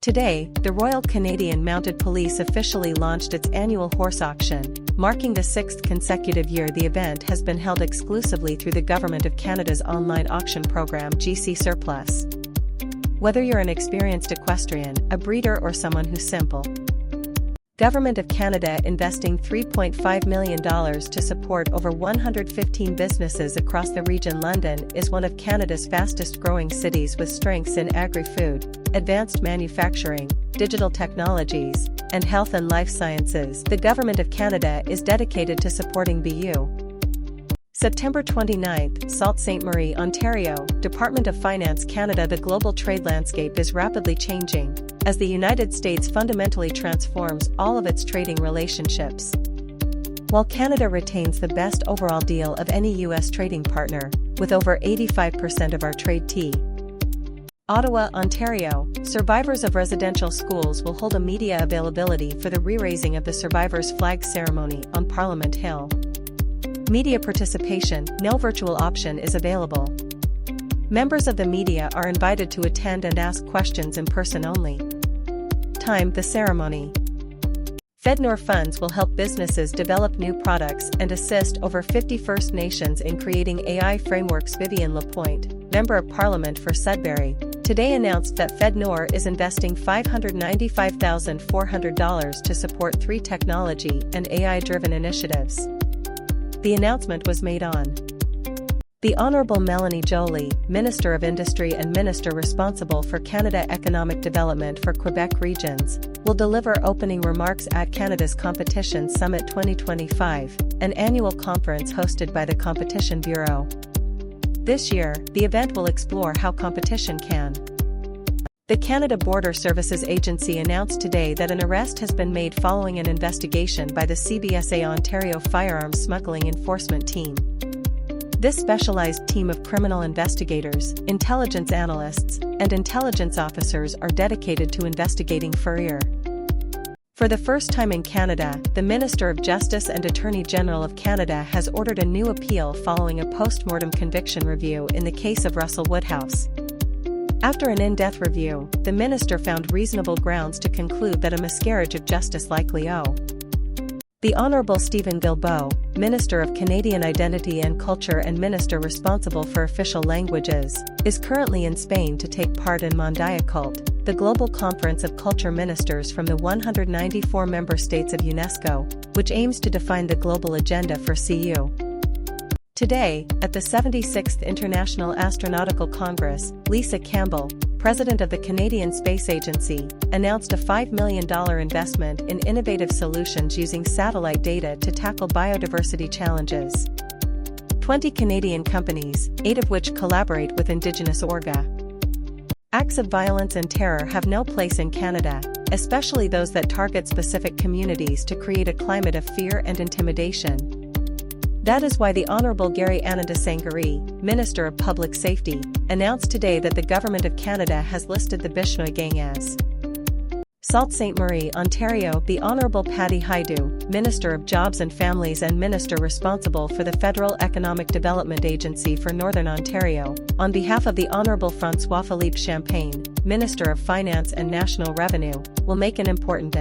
Today, the Royal Canadian Mounted Police officially launched its annual horse auction, marking the 6th consecutive year the event has been held exclusively through the Government of Canada's online auction program GC Surplus. Whether you're an experienced equestrian, a breeder or someone who's simple, Government of Canada investing $3.5 million to support over 115 businesses across the region. London is one of Canada's fastest growing cities with strengths in agri-food, advanced manufacturing, digital technologies, and health and life sciences. The Government of Canada is dedicated to supporting BU. September 29, Sault Ste. Marie, Ontario, Department of Finance Canada. The global trade landscape is rapidly changing, as the United States fundamentally transforms all of its trading relationships. While Canada retains the best overall deal of any U.S. trading partner, with over 85% of our trade T. Ottawa, Ontario, survivors of residential schools will hold a media availability for the re-raising of the survivors' flag ceremony on Parliament Hill. Media participation, no virtual option is available. Members of the media are invited to attend and ask questions in person only. Time: the ceremony. FedNor funds will help businesses develop new products and assist over 50 First Nations in creating AI frameworks. Vivian Lapointe, Member of Parliament for Sudbury, today announced that FedNor is investing $595,400 to support 3 technology and AI-driven initiatives. The announcement was made on the Honourable Melanie Joly, Minister of Industry and Minister responsible for Canada Economic Development for Quebec Regions, will deliver opening remarks at Canada's Competition Summit 2025, an annual conference hosted by the Competition Bureau. This year, the event will explore how competition can. The Canada Border Services Agency announced today that an arrest has been made following an investigation by the CBSA Ontario Firearms Smuggling Enforcement Team. This specialized team of criminal investigators, intelligence analysts, and intelligence officers are dedicated to investigating FIREAR. For the first time in Canada, the Minister of Justice and Attorney General of Canada has ordered a new appeal following a post-mortem conviction review in the case of Russell Woodhouse. After an in-depth review, the minister found reasonable grounds to conclude that a miscarriage of justice likely occurred. The Honourable Stephen Guilbeault, Minister of Canadian Identity and Culture and Minister responsible for official languages, is currently in Spain to take part in Mondiacult, the global conference of culture ministers from the 194 member states of UNESCO, which aims to define the global agenda for CU. Today, at the 76th International Astronautical Congress, Lisa Campbell, President of the Canadian Space Agency, announced a $5 million investment in innovative solutions using satellite data to tackle biodiversity challenges. 20 Canadian companies, 8 of which collaborate with Indigenous Orga. Acts of violence and terror have no place in Canada, especially those that target specific communities to create a climate of fear and intimidation. That is why the Honourable Gary Anandasangaree, Minister of Public Safety, announced today that the Government of Canada has listed the Bishnoi Gang as Sault Ste. Marie, Ontario. The Honourable Patty Hajdu, Minister of Jobs and Families and Minister responsible for the Federal Economic Development Agency for Northern Ontario, on behalf of the Honourable François Philippe Champagne, Minister of Finance and National Revenue, will make an important